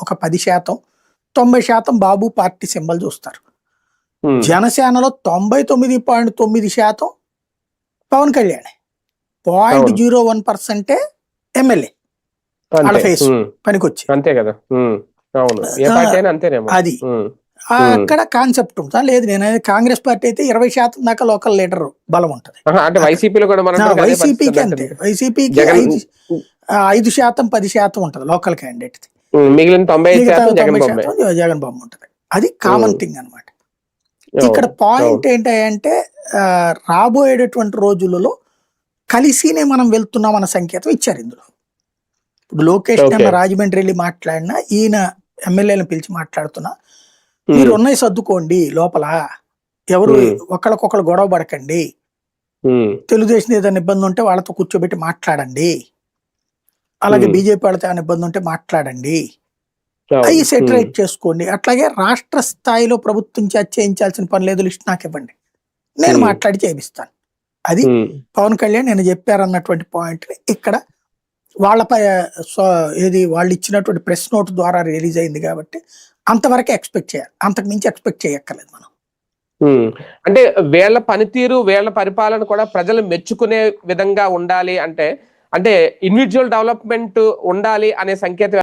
ఒక 10%, 90% బాబు party symbol చూస్తారు. జనసేనలో 99.9% పవన్ కళ్యాణ్, 0.01% ఎమ్మెల్యే వాళ్ళ ఫేస్ పనికొచ్చి. అంతే కదా, అది అక్కడ కాన్సెప్ట్ ఉంటుందా లేదు. నేను కాంగ్రెస్ పార్టీ అయితే 20% దాకా లోకల్ లీడర్ బలం ఉంటుంది. వైసీపీకి అంతే, వైసీపీకి 5%, 10% ఉంటుంది లోకల్ క్యాండిడేట్, మిగిలిన 90% జగన్ బాబు ఉంటుంది. అది కామన్ థింగ్ అనమాట. ఇక్కడ పాయింట్ ఏంటంటే రాబోయేటటువంటి రోజులలో కలిసినే మనం వెళ్తున్నాం అన్న సంకేతం ఇచ్చారు ఇందులో. ఇప్పుడు లోకేష్ నిన్న రాజమండ్రి వెళ్ళి మాట్లాడినా, ఈయన ఎమ్మెల్యేలను పిలిచి మాట్లాడుతున్నా, మీరు ఉన్నాయి సర్దుకోండి, లోపల ఎవరు ఒకళ్ళకొకళ్ళు గొడవ పడకండి, తెలుగుదేశం ఏదైనా ఇబ్బంది ఉంటే వాళ్ళతో కూర్చోబెట్టి మాట్లాడండి, అలాగే బీజేపీ వాళ్ళతో ఏమైనా ఇబ్బంది ఉంటే మాట్లాడండి, అవి సెటరేట్ చేసుకోండి, అట్లాగే రాష్ట్ర స్థాయిలో ప్రభుత్వం చేయించాల్సిన పని లేదు, లిస్ట్ నాకు ఇవ్వండి, నేను మాట్లాడి చేయిస్తాను. అది పవన్ కళ్యాణ్ నేను చెప్పారన్నటువంటి పాయింట్ ఇక్కడ వాళ్ళపై ఏది వాళ్ళు ఇచ్చినటువంటి ప్రెస్ నోట్ ద్వారా రిలీజ్ అయింది కాబట్టి అంతవరకే ఎక్స్పెక్ట్ చేయాలి, అంతకు మించి ఎక్స్పెక్ట్ చేయక్కర్లేదు మనం. అంటే వీళ్ళ పనితీరు, వీళ్ళ పరిపాలన కూడా ప్రజలు మెచ్చుకునే విధంగా ఉండాలి అంటే ఇండివిజువల్ డెవలప్మెంట్ ఉండాలి అనే సంకేతం